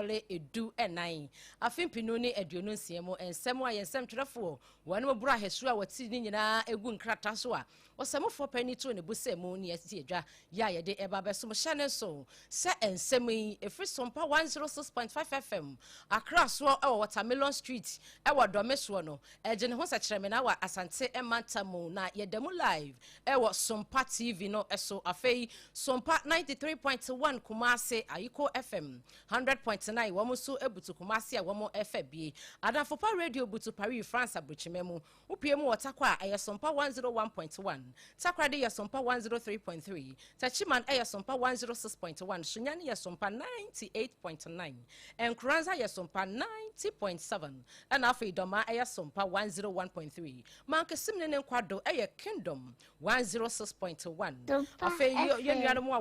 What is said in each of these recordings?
Asole Edu Enai. Afin Pinoni Eduno Siemo and Semwa Yensem Trafo, one more bra hesua what sitting egun krataswa, or some for penny to in a busemo near Sieja, Yaya de Eba Sum Shannon so, set and semi a free Sompa 106.5 FM, across Watermelon Street, our Domeswano, Ejen Hosa Tremenawa Asante Emantamu, na Yedemu Live, Ewa Sompa TV no eso afei Sompa 93.1 Kumase Ayiko FM 100.9 wamusu ebutu Kumase wamo FB Adafopa Radio butu Paris France abuchimemu upiemu watakwa aya Sompa 101.1 Takra de ya Sompa 103.3 Tachiman aya Sompa 106.1 Sunyani ya Sompa 98.9 Enkranza ya Sompa 90.7 Anafi Doma aya Sompa 101.3 Manke Simnene Kwado aya Kingdom 106.1 Afe yo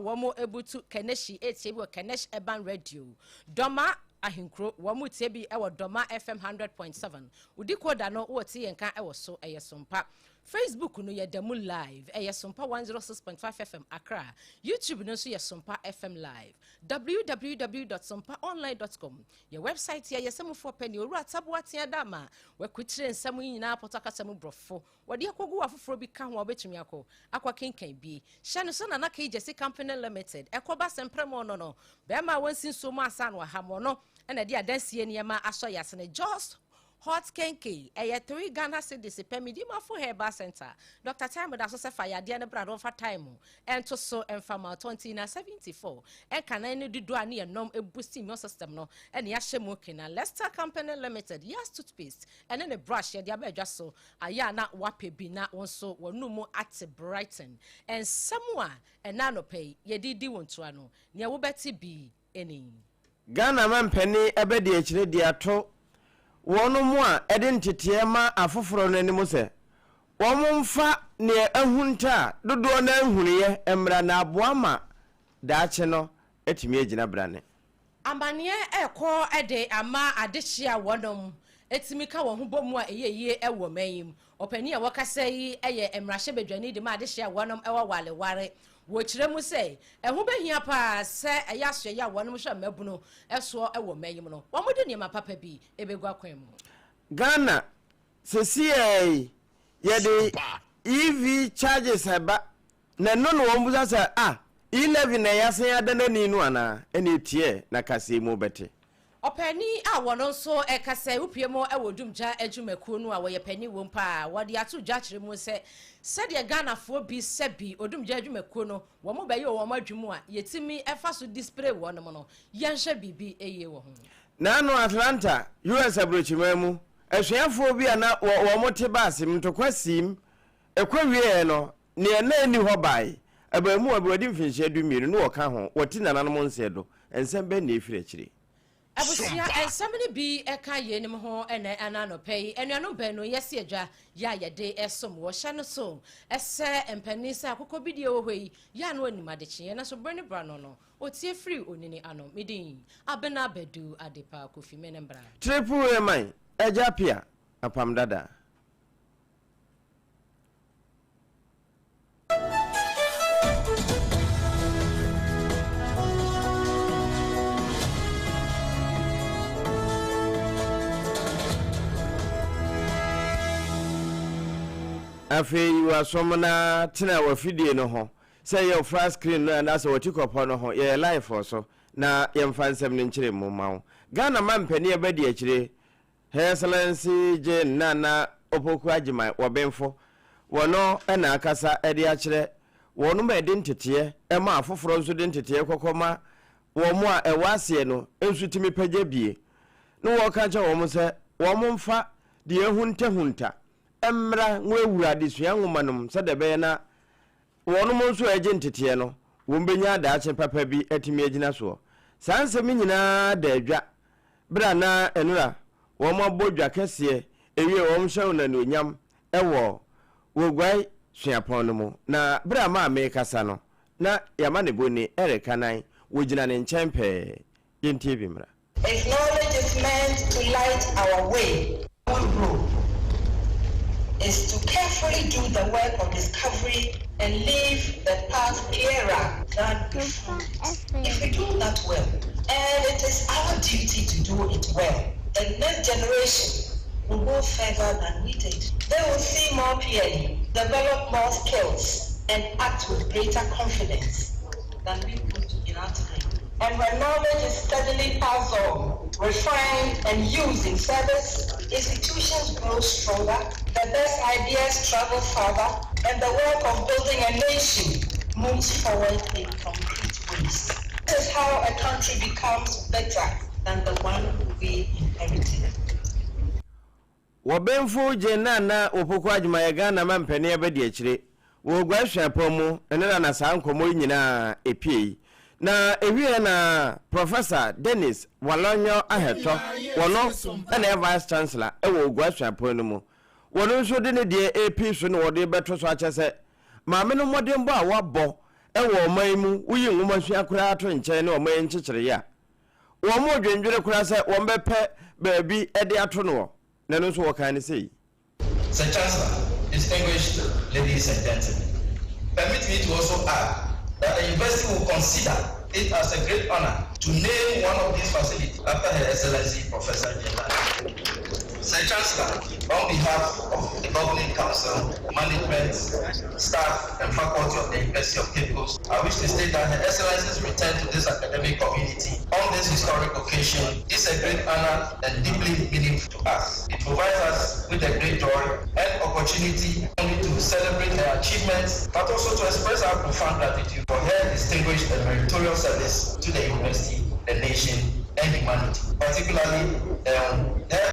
wamo ebutu Keneshi etebi Kenesh Eban Radio Doma ahinkro wamu tebi ewo Doma FM 100.7 udiko da no woti yenka ewo so Sompa Facebook no Yedemu Live Sompa 106.5 FM Accra YouTube no so Sompa FM Live www.sompaonline.com your website here yesemufo peni oru atabu atia dama we kwitire nsemu nyina potokasemu brofo wode akogu afoforo bi ka ho obetumi akwa kenkan bi shano so na naka Jesse Company Limited ekoba sempremo no be ma wonsin so mu asa no hamo no na de adansie niema aso yasene just Hot Kenke, 3 Ghana cedis per Midima for Herbal Center. Dr. Time with Associate Fire, Diana Brad over time, and to so and Farmer 2074. And can any do any norm a boosting your system no, and Yashamukin and Leicester Company Limited, yes, toothpaste, and then a brush, ya diabe just so, aya not wape be not one so, or no more at Brighton, and someone, and nano pay, ye did do one to ano, near Betty be any. Ghana man penny, ebedi echre diato. Wono mu a identity ma afoforo no anim se womfa ne ahunta dodo na ahuniye emra na aboama daache no etimi agina brane amane ekọ ede ama adehia wonom etimi ka wo ho bomu a eyeye ewo mayim opani a wakasa yi eye emrahye bedwani de ma adehia wonom ewo waleware wo kiremu se ehu behia pa se eyaso ya wonom hwa mabuno eso ewo mayim no wo mode ne ma papa bi ebegu akwan mu Ghana sesiye yede EV charges aba na no wo mbuza se 11 na yasen adana ni nu ana ene tie na kase mu bete opani a wono so ekase upiemo ewodumja ajumaku nu a wo yepani wo mpa wode atu ja kire mu se de Ghana fo bi sebi odumja ajumaku no wo mo baye wo madwumu a yetimi efa so display wono mo no yenhwe bibi eye wo ho na no Atlanta US abrochimamu ehweafo bi ana wo mote basim ntokwasim ekwawie no ne na ani ho bai abamu abodi mfinhye dumiru no woka ho woti nananom nsedo ensembe na efire kire abusia ensembe bi eka yenim ho ene anano pay enuanom beno yesi adwa ya yede esom wo hye no so ese empanisa akoko bidie wo hoi ya no animadeche na so brane brano no otie free onini ano midin ABENA BADU ADEPA kofi menembra triple mai AGYA APPIAH APAM DADAA Afi wasomna tina wa fidie no ho say your flat screen no and asa watikopo no ho ye live so na ye mfansem ne nkire mu mawo Ghana man pani e badi akire Her Excellency Je Nana Opoku Agima Wabenfo wono na akasa ede akire wono ma identity e ma afoforo nso identity kokoma wo mo a ewase no ensutimi pagye bie no wo ka cha wo mo se wo mo mfa de ehunta emra nwewura adesua nwomanom se de be na wono mo nso agentete no wo mbenya daache papa bi atimi agina so sansem nyina da adwa bra na enura wo mo bodwa kese ewie wo mhwe na nonyam ewo wogwai suapon no mu na bra ma kasa no na yama ne boni ereka nan wogina ne nchempe yenti bi mra acknowledge is meant to light our way. is to carefully do the work of discovery and leave the path clearer than before. If we do that well, and it is our duty to do it well, the next generation will go further than we did. They will see more clearly, develop more skills, and act with greater confidence than we could in our time. And when knowledge is steadily passed on, refined, and used in service, institutions grow stronger, the best ideas travel farther, and the work of building a nation moves forward in concrete ways. This is how a country becomes better than the one we inherited. Wabenfu jena na opoko adwuma ya Ghana mampani abedi akire wo gwahwa pomu enena na saa nkomo nyina epie na ewie na Professor Dennis Walonyo Aheto wono na Vice Chancellor ewo gwahwa pomu mu wono nso de ne de AP so ne wode beto so akyese maame no modembo a wabo ewo omanmu uyi nwoma sua kura ato nkyɛn ne oman nkyekere ya wo mo dwendwere kura se wo mbepe baabi ede ato no Nano so what can I say? Sir Chancellor, distinguished ladies and gentlemen, permit me to also add that the university will consider it as a great honor to name one of these facilities after Her Excellency Professor General. Sir Chancellor, on behalf of the Governing Council, management, staff, and faculty of the University of Cape Coast, I wish to state that Her Excellency's return to this academic community on this historic occasion is a great honor and deeply meaningful to us. It provides us with a great joy and opportunity only to celebrate her achievements, but also to express our profound gratitude for her distinguished and meritorious service to the university, the nation, and humanity. Particularly, her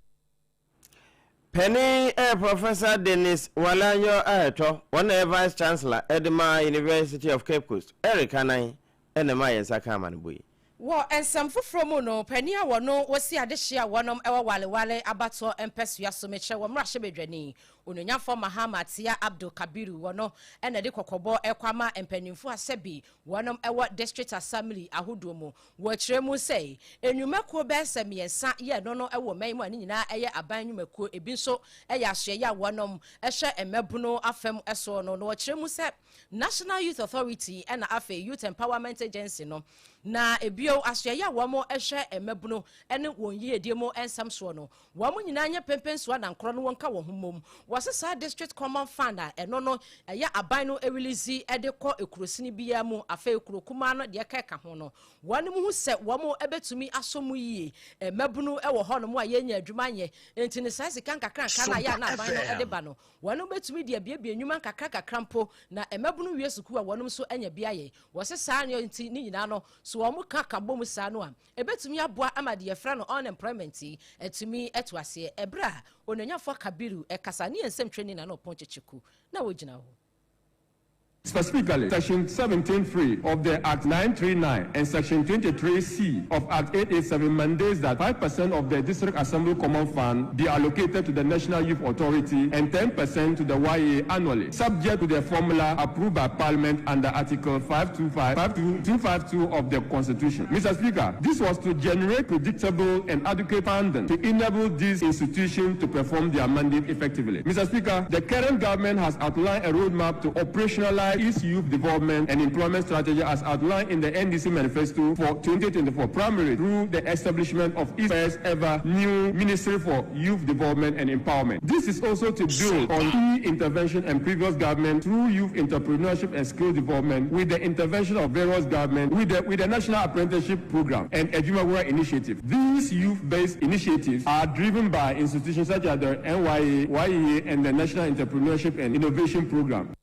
Penny Professor Dennis Walonyo Aheto, one Vice Chancellor, Edema University of Cape Coast, Eric Anai, and the Maya Sakamanbui. Wa ensamfo from no pania wono wasi adehia wonom ewa wale abato empesua so meche wo mrahye bedwani ononyafo Mahamatia Abdul Kabiru wono ene de kokobo ekwama empanimfo asebi wonom ewa district assembly ahodomo wo kiremu sei enwumako be semiensa ye no no ewo man mu ani nyina eye aban nwumako ebinso eye ahye ya wonom ehwe emebuno afem eso no wo kiremu se National Youth Authority ena afa Youth Empowerment Agency no na ebio asya wamo ehwe emebuno ene wonyi ediemo ensam so no wamo nyina nya pempenso na nkro no wonka wo homom wasesa district common fund eno no eya aban no release ede ko ekurosini bia mu afa ekurokuma no de ka ho no wanu mu se wamo ebetumi asomu yie emebuno ewo ho no mu ayenya adwuma nye enti ne sai sika nkakra na ya na aban no ede ba no wanu betumi de biabia enwuma nkakra mpo na emebuno wie suku a wanu so anya biaye wasesa ne enti ni nyina no so womu kaka bom sa no a ebetumi aboa amade yefra no unemployment etumi etuase ebra onanyafo Kabiru ekasa ne ensem training na no ponchechiku na wogina ho. Specifically, Section 17.3 of the Act 939 and Section 23C of Act 887 mandates that 5% of the District Assembly Common Fund be allocated to the National Youth Authority and 10% to the YA annually, subject to the formula approved by Parliament under Article 252 of the Constitution. Mr. Speaker, this was to generate predictable and adequate funding to enable these institutions to perform their mandate effectively. Mr. Speaker, the current government has outlined a roadmap to operationalize its youth development and employment strategy as outlined in the NDC manifesto for 2024, primarily through the establishment of its first ever new Ministry for Youth Development and Empowerment. This is also to build on key intervention and previous government through youth entrepreneurship and skill development with the intervention of various governments with the National Apprenticeship Program and Ejumawura Initiative. These youth-based initiatives are driven by institutions such as the NYA, YEA, and the National Entrepreneurship and Innovation Program.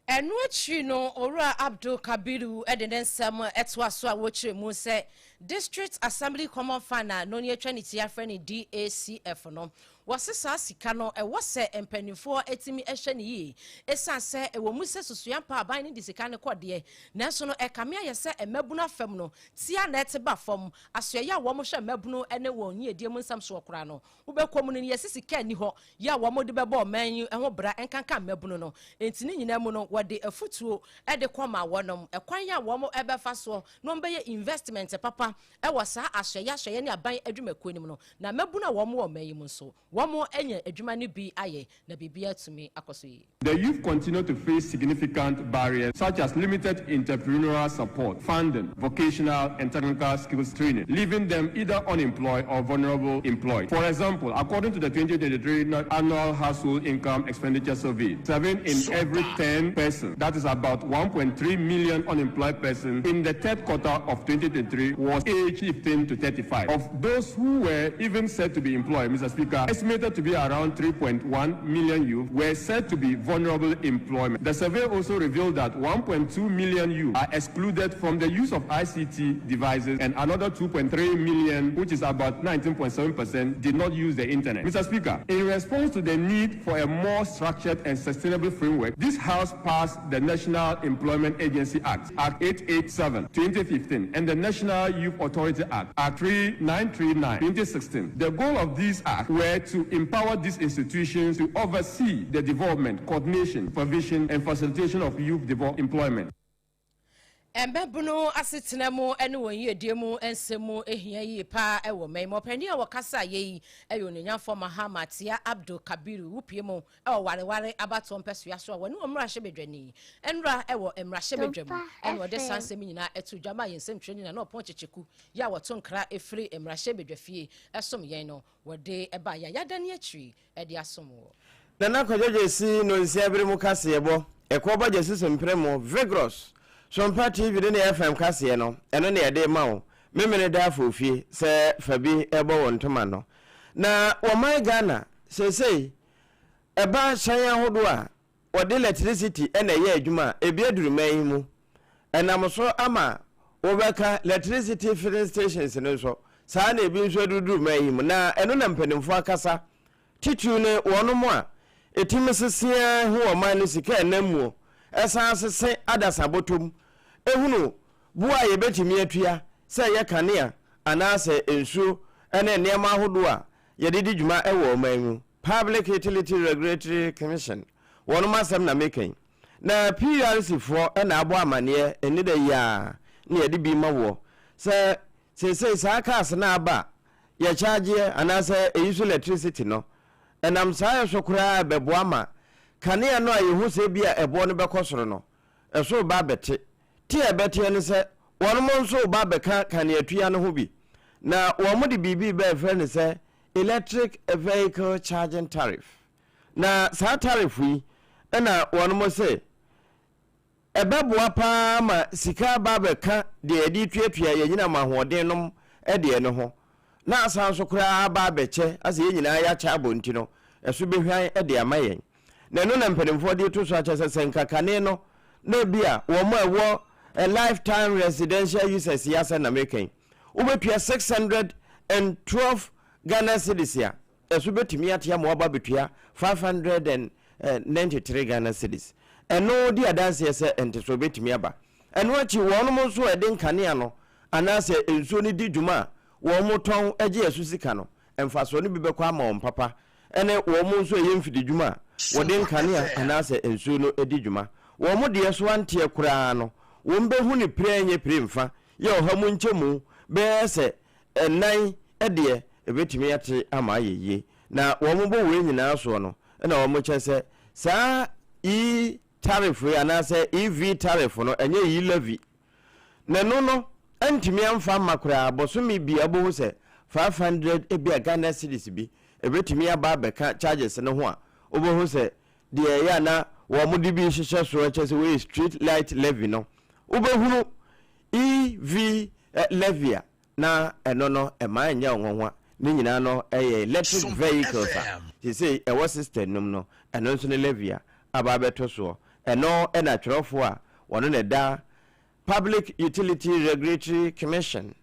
And what you know, Ora Abdul Kabiru, Edensam, Etwaswa, which you say, District Assembly Common Fund, no near Trinity, friendly DACF, no. Was a sasicano, a was a penny for etimi esheni. Esa say a womusa susuampa binding this kind of quadie. National Ekamia yase a mebuna femno. Tia net bafom, as ya wamusha mebuno and a one year demon some swokrano. Ube community yasisi kenny ho, ya wamo de bebo menu and wobra and can come mebuno. Intini nemono what de a footwo at the comma one a quanya wamo ebe faso, number investment a papa. I was a shaya shayani a buy a dream equinimo. Na mebuna wamo or mayimunso. wamo enye adwuma no bi aye na bibia tumi akoso yi. The youth continue to face significant barriers such as limited entrepreneurial support, funding, vocational and technical skills training, leaving them either unemployed or vulnerable employed. For example, according to the 2023 annual household income expenditure survey, 7 in every 10 persons, that is about 1.3 million unemployed persons in the third quarter of 2023 was age 15 to 35. Of those who were even said to be employed, Mr. Speaker, estimated to be around 3.1 million youth were said to be vulnerable employment. The survey also revealed that 1.2 million youth are excluded from the use of ICT devices and another 2.3 million, which is about 19.7%, did not use the internet. Mr. Speaker, in response to the need for a more structured and sustainable framework, this House passed the National Employment Agency Act, Act 887, 2015, and the National Youth Authority Act, Act 3939, 2016. The goal of these acts were to empower these institutions to oversee the development, coordination, provision, and facilitation of youth employment. Embebuno asetena mu ene won yedie mu ensemu ehia yi pa ewo memo pani a wakasa ye eyo nenyafo Mahamatia Abdul Kabiru wupie mu ewo wareware abato mpeso so woni omra hyebedwani enra ewo emra hyebedwam ene wode sansem nyina etu dwama yensem twani na no ponchecheku ya woto nkra efri emra hyebedwafie esom yen no wode eba ya yadane atwi ede asomo na kwajoje si no nsiabere mu kase yebo ekoba jesi sempremo vigorous SOMPA TV de na FM kase no eno na yede ma wo memene da afofie se fabi ebo wontoma no na wo mai Ghana sesei eba shan ahodo a wode electricity ena ye adwuma ebi aduru mai mu enam so ama wo beka electricity filling stations no so saa na ebi nso aduru mai mu na eno na mpanimfo akasa titu ne wono mo a etimesesia hu wo mai no sika enamuo esan sese adasa botom ehunu bua ye betimi atua se ye kanea anase ensu ene niam ahodo a ye didi dwuma ewo manwu Public Utility Regulatory Commission wono masem na meken na PRC fo ena abo amane eni da ya na ye di bi mawo se sa cars na aba ye charge anase eyiso electricity no enam sa ye sokura bebo ama kanea no ayehu se bia ebo no bekosoro no eso ba bete ti ebete ne se wono mo nso ba beka kanea tua no ho bi na wo mo de bibi ba fe ne se electric vehicle charging tariff na sa tariff yi na wono mo se ebeboa pa ma sika ba beka de edi tuatua ye nyina ma hoden nom ede ne ho na asan so kura ba beche ase ye nyina ya cha bonti no eso behwan ede amayen na no na mpedemfo de to so acha senka kane no na bia wo mo ewo a lifetime residential users yasa na meken ubetua 612 Ghana cedis ya eso betimi atia mo aba betua 593 Ghana cedis eno di adanse ese ente so betimi aba eno achi wo no mo so ede nkane no anase enso ni di dwuma wo mo ton age asu sika no emfaso no bi bekwa ma on papa ene wo mo so ye mfidi dwuma wo de nkane anase enso no edi dwuma wo mo de so ante kura no wo mbehu ni prenye premfa ye ohamu nchemu be se enan ede ebetimi ate ama yeye na wo mo bo we nyina so no na wo mo chese sa e tariff anase EV tariff no enye yi levy na no antimi amfa makura bosomi bi abo se 500 ebia Ghana cedis bi ebetimi aba beka charges no ho a obo se de ya na wo mo de bi hihye so chese we street light levy no ubehunu EV levy na eno no ema anya onwa ni nyina no electric vehicles you say e was system num no eno so ne levy aba beto so eno na twerofo a wono ne da Public Utility Regulatory Commission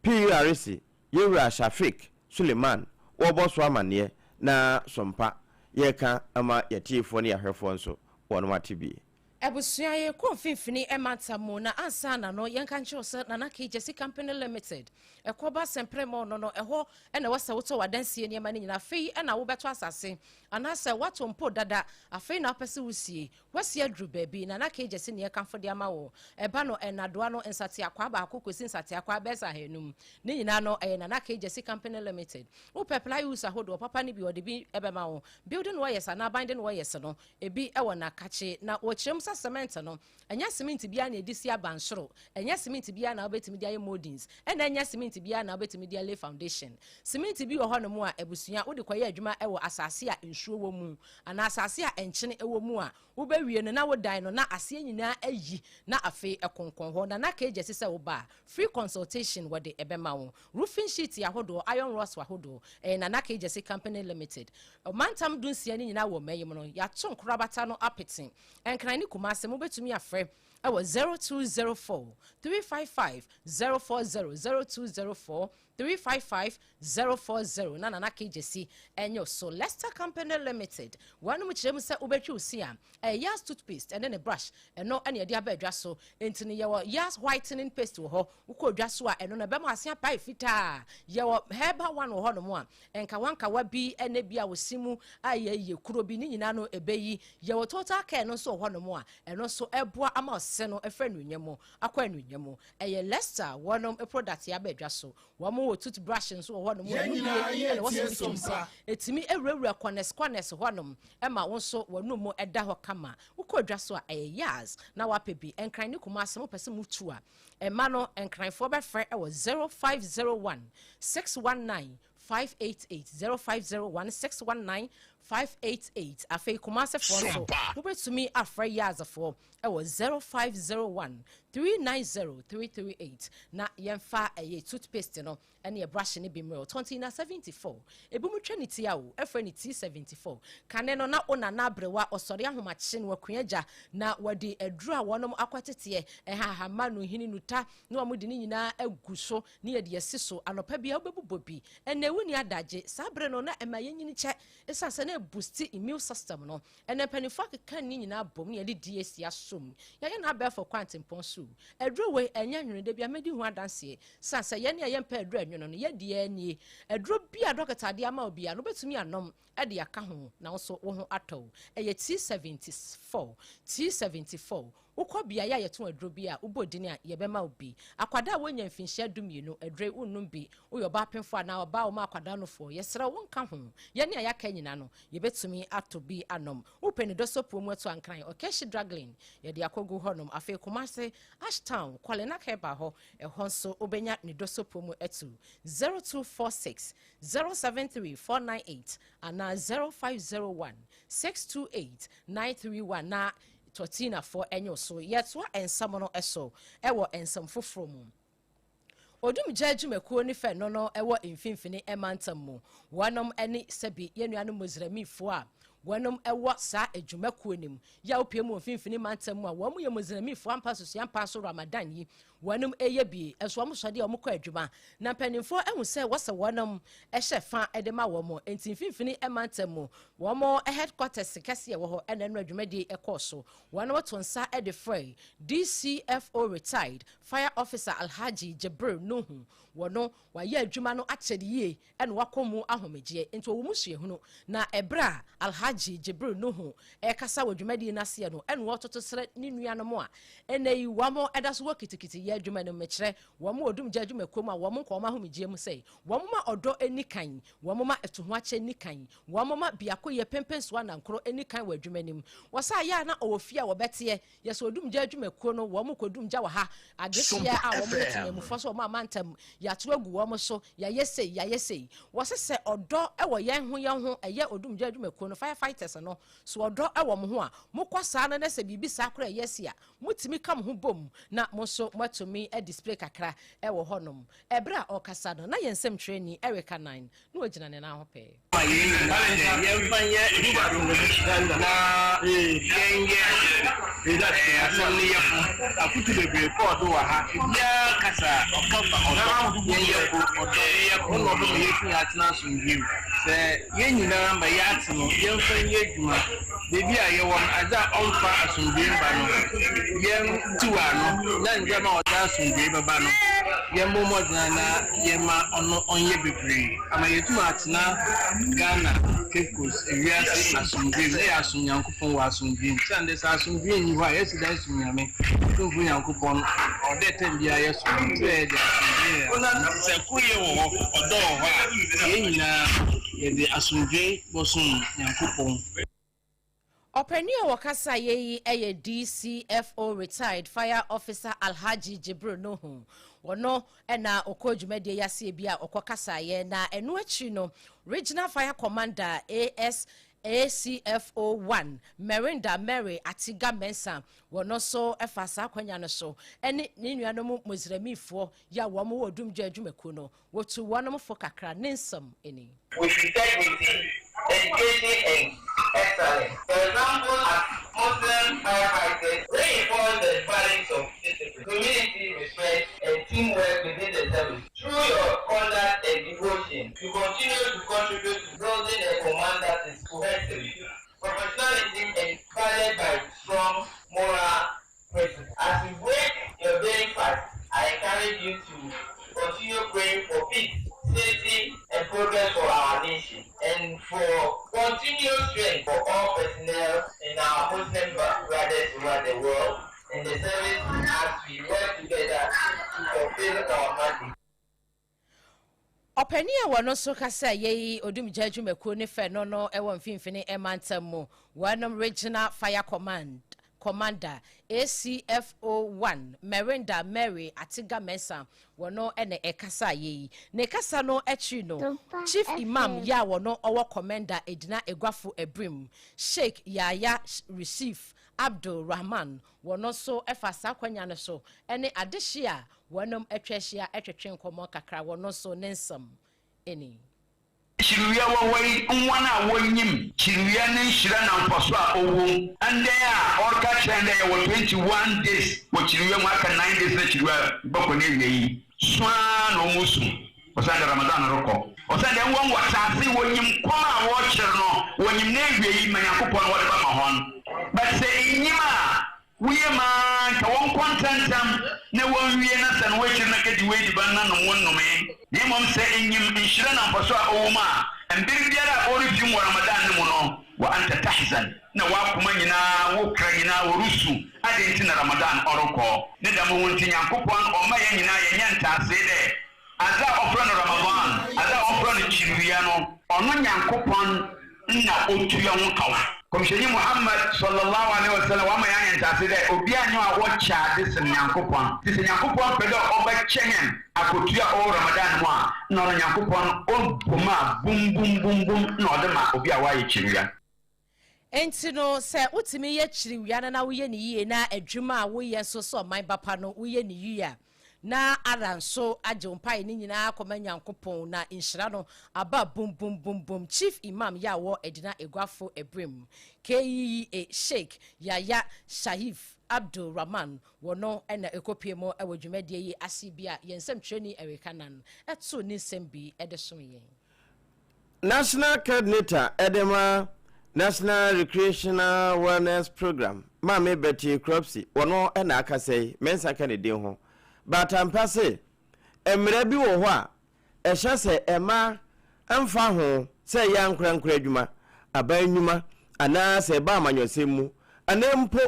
PURC Yura Shafik Suleiman oboso amane na SOMPA yeka ama yatifo ne yahwefo nso wono matibi Ebusua ye ko finfini ematamu na ansa na no yenka nche na AGYA Company Limited ekoba sempremo no eho na wasa woto wadansie ne ma nyina fei na wo beto asase anasa wato mpo dada afei na apese wusie wasi adru baabi na AGYA ne yekanfo de ama wo eba no enadoa no nsate akwa ba akokosi nsate akwa besa henum ne nyina no na AGYA Company Limited wo pepla use ahodo papa ne bi ode bi ebema wo building wo yes na binding wo yes no ebi ewo na kache na wo chem cement no enya cement bia na edisi abansoro enya cement bia na obetimi dia moldings ena enya cement bia na obetimi dia lay foundation cement bi wo hono mu a ebusua wo de koye adwuma ewo asase a nsuo wo mu ana asase a enchene ewo mu a wo ba wie no na wo dan no na ase nyina ayi na afi ekonkon ho na AGYA se wo ba free consultation wo de ebema wo roofing sheet ya hodo iron rods wa hodo na AGYA Company Limited mantam dunsia ni nyina wo mayim no ya to nkorabata no apetin enkran ni kumase mo betumi afre ewo 0204 355 040 0204 355 040 na AGYA enyo so Leicester Company Limited wanu mu kirem se ubetwi usia yas toothpaste and then a brush eno ene de abadwa so entini yewo yas whitening paste wo ho ukodwa so a eno na be ma asia pai fita yewo herbal one wo ho no mo a enka wanka wa bi ene bia wo simu ayeye kuro bi ni nyina no ebeyi yewo total care no so ho no mo a eno so eboa ama ose no efre no nyemo akwa no nyemo eye Leicester wonom a product ya abadwa so wo mo toothbrush nso wo no mo etimi ewurawura kwanes honom ema wonso wonu mo eda ho kama ukodwa so a yas na wapebi enkran ni kuma asem pese mutu a ema no enkran fo be frɛ ewo 0501 619 588 0501 619 588 afei kumase fo so ubetumi afra yazafo ewo 0501 390 338 na yemfa toothpaste no ene brush ne bi mro 2074 ebumutwa ni tia wo efra ni T74 kane no na ona na abrewa osori ahomache no akuaja na wadi edru a wonom akwatete ha manu hini nuta no amudi ni nyina aguso ne ye de yesiso anopa bia obebubobi ene wuni adaje sabre no na ema yenyini che esase na boost immune system no ene panifo kan ni nyina bom ne ye de DSC asom ye na be for quantum ponsu edru we enya nwene de bia medi hu adanse sase ye ne ye mpa edru no ye de ani edru bia doctor de ama obi a no betumi anom e de aka ho na so wo ho atɔ eye T74 ukobia ya yeto edru bia ubodini a ye bema obi akwada wonya mfinhia dumienu edre unum bi uyoba penfo na oba o ma akwada no fo yesra wonka ho ye ne aya ka nyina no ye betumi ato bi anom upeni doso promo to ankran okeshi draglin ye de akogu honom afi kumase Ashtown kwalena keba ho ehonso obenya ni doso promo etu 0246 073 498 ana 0501 628 931 na Totina for enyo so yet wa ensam no eso ewo ensam foforo mu odum judgmekuo ni fe no ewo mfimfini emantam mu wanom eni sebi yenuanu mozramifo a wanom ewo sa adwumakuo nim ya opie mu mfimfini mantam mu a wo mu ye mozramifo ampa so ampa so Ramadan yi wanom eye bi eso mo sode omukọ adwuma na panimfo ehu se wose wanom ehye fa edema wo mo enti mfimfini emantam mu wo mo headquarters kase wo ho ena no adwuma di ekoso wanom to nsa ede frey DCFO retired fire officer Alhaji Jibril Nuhu wono waye adwuma no akyede ye ena wakomu ahomeje enti wo musue hunu na ebra Alhaji Jibril Nuhu ekasa wadwuma di na se no ena wo toto sere ni nuano mo a ena yi wo mo edaso wo kitikiti adwuma no mekere wo mo odum jadwuma kom a wo mo ko ma homegye mu sei wo mo ma odo enikan wo mo ma etuho ache enikan wo mo ma biako ye pempenso na nkoro enikan wa adwuma nim wo sa ya na owofia wo bete ye so odum jadwuma ko no wo mo kodum ja wa ha agesia a wo mo tine mu foso wo ma mantam ya to agu wo mo so ya yesei wo se odo e wo yen ho eye odum jadwuma ko no firefighters no so odo e wo mo ho a mo kwasa na se bibi sa kora yesia mutimi kam ho bom na mo so to me a display kakra e wo honom ebra okasa no na yensem training Erica 9 no ogina ne na hope yemfanya ibadu na yenge asomni yafu akutu bebre port wa ha ya kasa okafa yenge ko odo no do yefu atna sumbiu se yenyina ma ya atno yemfanya adwuma baby a ye won aza onfa asumdwe ba no yem tuwa no na njema oda asumdwe ba no yem mo na yema ono onye bebre ama yetuma atena Ghana kekos ewiase asumdwe na asunyankopon wa asumdwe sande sa asumdwe ni wa yesi dan sunyame to fu yankopon odete bia yesu se de asumdwe ona se kuye wo odo ho a yenyina ye de asumdwe bosun yankopon. Openia wakasa yeyi eye DCFO retired fire officer Alhaji Jibril Nuhu. Wono ena okojumede yase bia okokasa ye na enu achi no regional fire commander ACFO 1 Merinda Mary Atiga Mensa wono so efasa kwanya no so ene nuanom muzramifo ya womo wodum djadwumeku no wotu wonom fo kakra nensam eni with integrity, education, and excellence. For example, as Muslim firefighters reinforce the values of discipline, community respect, and teamwork within the service. Through your conduct and devotion, you continue to contribute to building a command that is cohesive, professionalism, and guided by strong moral principles. As you break your daily fast, I encourage you to continue praying for peace, safety, and progress for our nation, and for continued strength for all personnel in our Muslim brothers around the world in the service as we work together to fulfill our mandate. Openia wono so kasa yeyi odum djadwumeku ne fe no ewo mfimfini emantamu wonom regional fire commander ACFO 1 Merinda Mary Atiga Mensa wono ene ekasa yeyi ne kasa no echi no chief imam ya wono owo commander edina egwafo ebrim Sheikh Yaya Receive Abdul Rahman wono so efasa kwanya no so ene adehia wonom etwehia etwetwen komo kakra wono so nensam eni Chiruya wawai unwana wonyim chiruya ne shira na mposo a owo ande a orka chende ya 21 days wo chiruya mwaka 9 days na chiruya bako ne yeyi swa no musu osanda Ramadan roko osanda won wasase wonyim kwa a wo chire no wonyim ne yeyi manyakopon wo de ba ma hon but say nyima wiye ma ka won contentam ne won wiye na san wo chire na kedi we di ban na no wonno me ni mom se enyim inshira na mposo a owuma mbiri biara orifi mu Ramadan ne mu no wa anta tahzan na wa kuma nyina wo kra nyina wo rusu ade nti na Ramadan oroko ne da mo wonti Yankopon o ma ye nyina ye nyanta ase de aza ofro no Ramadan aza ofro no chiruya no ono Yankopon na otuya wo kawa komsheni Muhammad sallallahu alaihi wasallam wa ma ya nyanta ase de obi anyo a wo cha de sen Yankopon de Yankopon pedo oba chenyen akotua o Ramadan mo a na ono Yankopon obuma bum bum bum bum na odema obi a wa ye chiruya enti no se utimi ye chiruya na wo ye ni yie na adwuma a wo ye so man bapa no wo ye ni yie na aranso ajompai ni nyina akoma Nyankopon na inhira no aba bum bum bum bum chief imam ya wo edina egwafo ebrim KEA Sheikh Yaya Shahif Abdul Rahman wono ena ekopiemo ewodwumade yi asibia yensem twani erekanan eto ni sembi edesom yen National Coordinator Edema National Recreational Wellness Program Mame Betty Cropsy wono ena akasei mensa kanede ho batampase emre bi wo ho a ehye se ema amfa ho se ya nkurankura adwuma abanyuma ana se ba amanyosemu anempo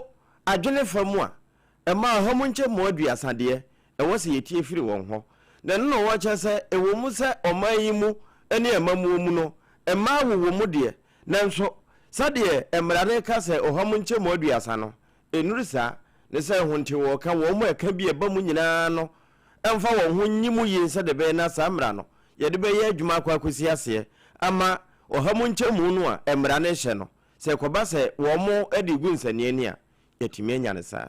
adwene famu a ema homu nche mo aduasade ewo se yetie firi won ho na no wo che se ewo mu se omayimu ene emamu mu no ema wo mu de nanso sade emrane ka se ohomu nche mo aduasa no enurisa ne se honte wo ka wo mo eka bi eba mu nyina no emfa wo ho nyimu yi se de be na samra no ye de be ye adwuma kwa akosi ase ama ohomu nche mu no a emrane hye no se koba se wo mo edi gu nsane ani a yetimi anya ne sa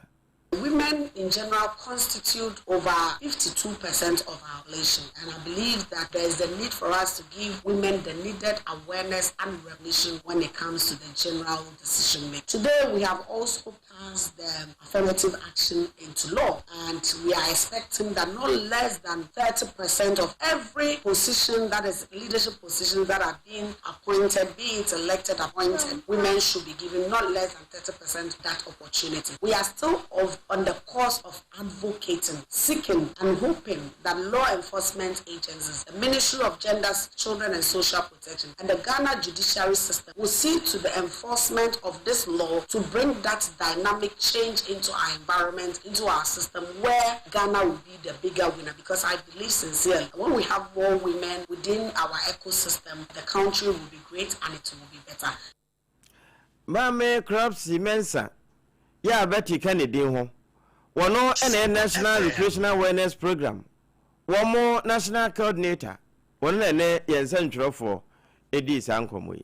Women in general constitute over 52% of our population. And I believe that there is the need for us to give women the needed awareness and recognition when it comes to the general decision making. Today, we have also passed the affirmative action into law, and we are expecting that not less than 30% of every position that is leadership positions that are being appointed, be it elected, appointed, women should be given not less than 30% that opportunity. We are still on the course of advocating, seeking, and hoping that law enforcement agencies, the Ministry of Gender, Children and Social Protection, and the Ghana judiciary system will see to the enforcement of this law to bring that dynamic change into our environment, into our system, where Ghana will be the bigger winner. Because I believe sincerely, when we have more women within our ecosystem, the country will be great and it will be better. Mame crops Mensa, ya Betty Kennedy ho. One and National Recreational Awareness Program. One more National Coordinator. One and a central for Edis Ankomwe.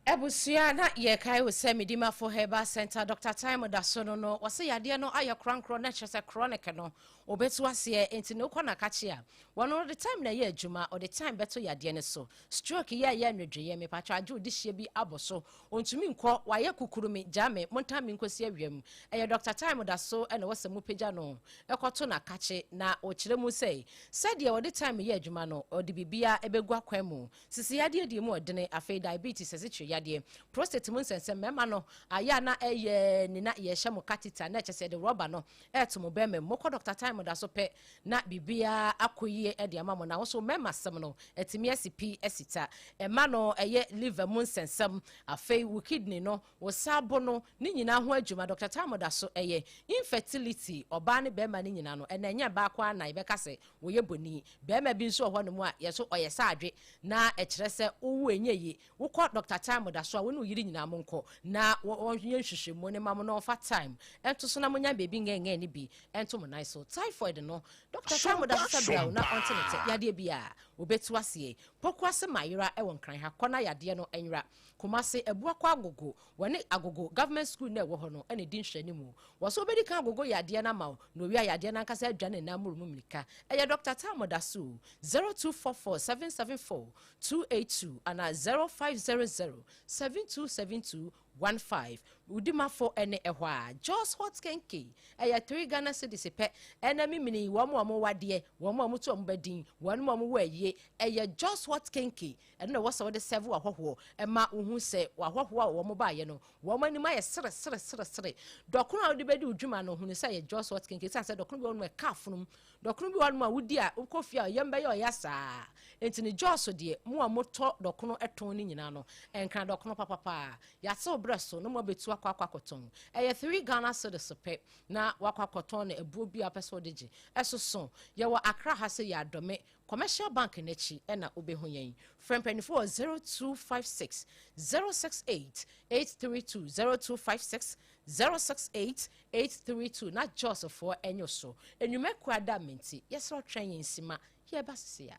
Ebusia na ye kai wo se medima for Herbal Center Dr. Time da so no wo se yade no aye krankro na chese chronic no obetu ase enti no kona kache a wono the time na ye adwuma or the time beto yade ne so stroke ye nwedwe me patwa aju di hie bi aboso ontumi nko waye kukurumi jame montami nkosi awiem eye Dr. Time da so ene wo se mu pagya no ekoto na kache na o kire mu sei said ye the time ye adwuma no odi bibia ebegu akwemu sisi yade di mu odene afei diabetes ese yade prostate mun sense mema no aya na eye ni na ye hye mo catheter na chese de rubber no eto mo be me mo Dr. Time da so pe na bibia akoyie e de amamo na wo so mema sem no etimi asipi esita ema no eye liver mun sensem afei wo kidney no wo sabo no ni nyina ho adwuma Dr. Time da so eye infertility oba ne be ma ni nyina no ena nya ba kwa na ibe kase wo ye boni be ma bi nso ho no mu a ye so oye sa adwe na e kire se wo enyeyi wo Dr. Time da so a wonu yiri nyina monko na wonye hwehwemu ne mam no fa time ento so na monya bebi ngenge ni bi ento mo nice so typhoid no Dr. Time da so bra na ontenete yade bia obetu ase pokwa se mayira e won kran ha kona yade no enwra kumase ebua kwa agogo wone agogo government school na ewo ho no ene din hwani mu wo so obedi kan agogo yade na ma no wi yade na nkasa adwane na murumu milika eye Dr. Time da so 0244774282 ana 0500727215 udima for ene ehwa just hot kenke eya 3 Ghana cedis pe enemy mini womo wade womo to mbadin womo waye eya just hot kenke ene wo so de serve ahwoho ema uhu se ahwoho a womo ba ye no womo ani ma ye sere dokunu a de bedi udwuma no hunu se ye just hot kenke say dokunu bi wonu e kafunum dokunu bi wonu ma wudi a ukofia yembe ye oyasa entini just de mo amoto dokunu eton ni nyina no enkan dokunu papa ya se obreso no mo betu akwakoton eye 3 Ghana cedis pe na wakwakoton na ebuo bi apeso deje esoso ye wo Accra ha se ya dome commercial bank nechi ena obehu yen frempanyfo 0256 068 832 0256 068-832 na just for enyo so enyume kwada menti yesro twen ensima ye basese ya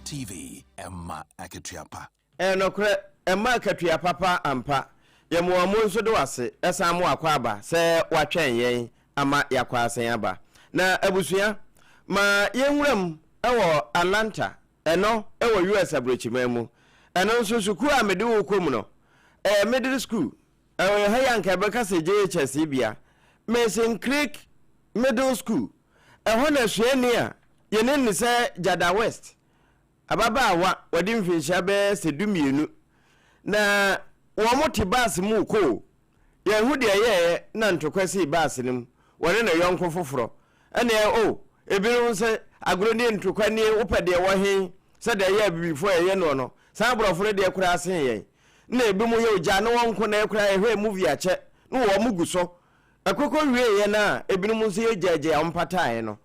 TV Emma Aketiapa. Enokre Emma Aketiapa pa ampa. Ye mo nso do wase esa mo akwaba se watwen yen ama yakwa asen aba. Na abusua ma yenwuram ewo Atlanta eno ewo US abrochimemu. Eno nso suku a mede wo kom no. Middle school. Ha yanka beka se JHS bia. Mason Creek Middle School. Na suani a yene ni se Jada West. Ababa wa wadi mfinsha be sedumienu na womote bus mu ko ye hu de ye na ntokwasi bus nim wone na yonko foforo ene ebiru se agro ne ntokwane wopede wo he se de ye bibifo ye no sa broforo de kura asen ye na ebi mu ye oja na wonko na kura ehwe movie ache no wo mugu so akoko wie ye na ebinum nso ye jeje ampatae no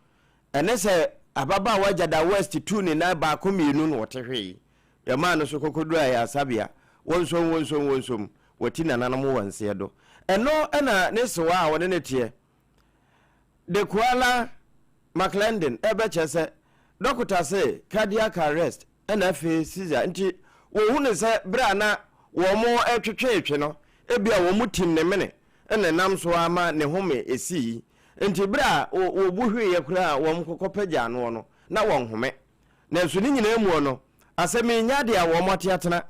ene se ababa wajada west 2 ni na ba ko mienu no wote ya ma no so kokodura ya asabia wonsom wati nananam wanse do eno ena ne sewa a wone ne tie de Kuala McLendon ebe chese doctor say cardiac arrest ena fe Caesar nti wo hu ne se bra na wo mo etwetwe no ebia wo mutim ne mene ena nam so ama ne home esi nti bra wo buhwe ye kura wo mkokopagya no na won home na nso ni nyina emu no asemi nyade a wo mote atena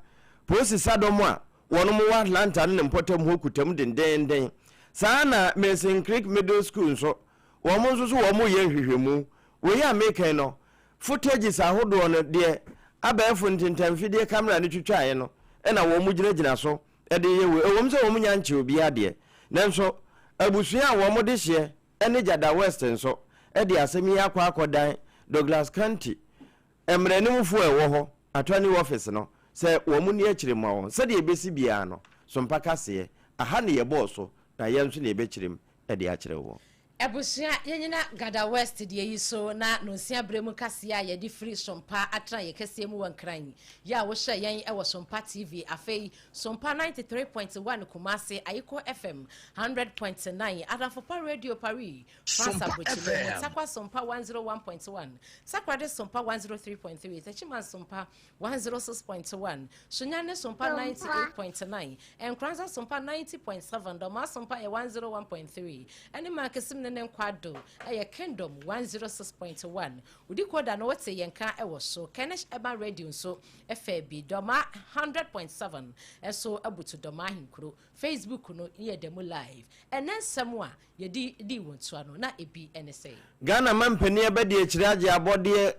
posi sadom a wono mo wa Atlanta ne mpotam hokutam denden sana Mason Creek Middle School nso wo mo nso so wo mo ye hwehwemu wo ya mekan no footages ahodo no de abefo ntintamfidie camera ne twitwae no ena wo mo gyina so e de ye wo mo so wo mo nyanche obi ade nanso abusua wo mo de hye ene jada west nso e de asemi akwakodan Douglas County emrenimfo e wo ho attorney office no se wo mu ne akire ma won se de ebesi bia no so mpaka se aha ne ye boso na ye nso ne ebekirem e de akire wo Ebusia yenyina Gada West de yi so na no sia bremu kase a ye di free sompa atra ye kase mu wankran ya wo hye yen e wo sompa TV afei sompa 93.1 Kumase Ayiko FM 100.9 Adafo Radio Paris France Abotile Sakwa sompa 101.1 Sakwa de sompa 103.3 Techiman sompa 106.1 Sunyane sompa 98.9 Enkranza sompa 90.7 Doma sompa 101.3 Eni markesim nen kwado aye Kingdom 106.1 udi koda no wote yenka ewo so Kenesh Eba Radio so FB Doma 100.7 eso abutu Doma hinkro Facebook no ye demo live enen semwa ye di wonto ano na ebi enese Ghana mampani abedi akire agye abode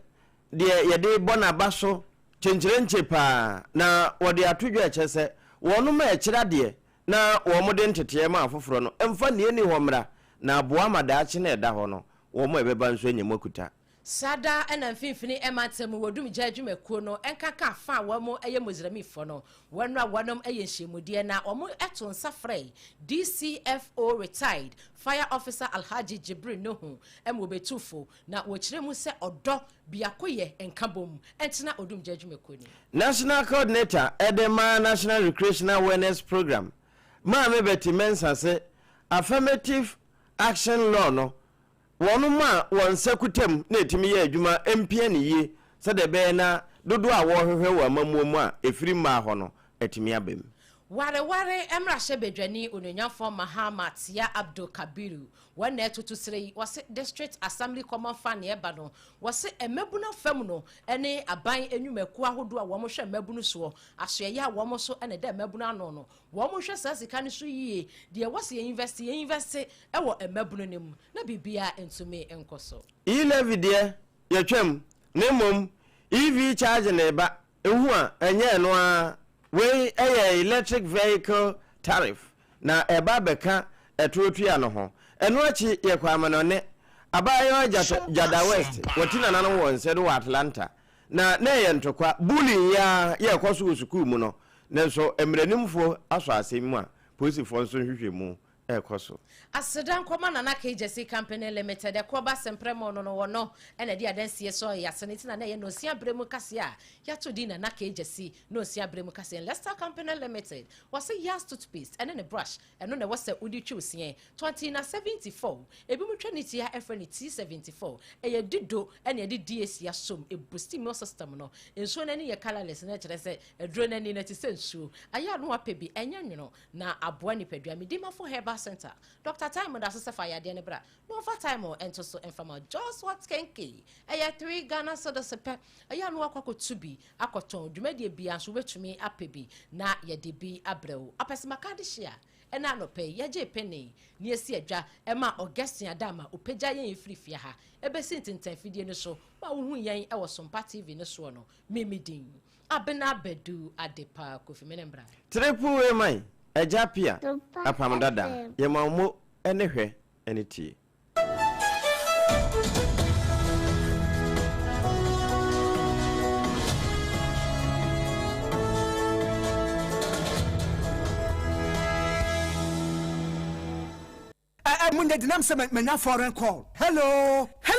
de ye de bona baso chenchirenche pa na wode atodwa ekese wono ma akire de na wo mo de ntete ma afoforo no emfa ne ni homra na aboa madaachi na eda ho no wo mo ebeba nso enyemokuta sada ena mfimfini ematem wodum jadwumakuo no enkaka fa wamo eye mozramifo no wonra wonom eye nhyemude na omo eto nsafrey DCFO retired fire officer Alhaji Jibril Nuhu emobetufo na wochiremu se odo biakoye enkabom entena odum jadwumakuo ni National Coordinator Edema National Recreational Awareness Program ma mebeti mensa se affirmative action law no wono ma won sekutem na etimi ye adwuma empie ne ye se de be na dodo a wo hwehwe wa mamuomu a efiri ma ho no etimi abem ware emra shebedwani ononyafo Mahamat ya Abdul Kabiru wana etutu sire wase district assembly common fan ye ba no wase emebuna fam no ene aban enwumaku ahodo a wo mo hwe emebunu so asoye a wo mo so ene da emebuna no no wo mo hwe sasika ne so yie de wase invest e wo emebunu nim na bibia entume enkoso e-levy de ye twam ne mom EV charge ne ba ehu a enye no a we electric vehicle tariff na eba beka etuotua no ho eno achi ye kwamano ne abayo jada west watina nanu wonse do Atlanta na ye ntokwa bullying ya ye kwaso sukuu mu no nenso emrenimfo aso asemu a posifo nso hwehwemu ekoso asedan koma na KJC company limited ekoba sempremo no wono ene dia dansie so ya senetina na ye no sia bremu kase a ya to di na KJC no sia bremu kase Leicester company limited was a yas toothpaste ene ne brush eno ne was udi chusie 2074 ebi mu twaniti ya efreni T74 eye dido ene ye DAC ya som e boost immune system no enso na ni ye colorless na kire se edro na ni na ti sensu aya no apebi enya nwono na aboa ni pedua medima for herbal center Dr. Time da so fire de ne bra no for time ento so informal just what kenke aya 3 Ghana so the sepe aya no akwa tubi akoton dwumade bia so wetumi apebi na ye de bi abrɛw apesimaka de hia ena no pe ye je penny ni esi adwa ema Augustine adama opagya yen frifia ha ebesi ntentanfidie ne so ma wo hu yen e wo Sompa TV ne so no memedin ABENA BADU ADEPA Kofi Menembra triple mai AGYA APPIAH APAM DADAA ye mawo ene hwe ene tie Munde dinam se menya foreign call. Hello.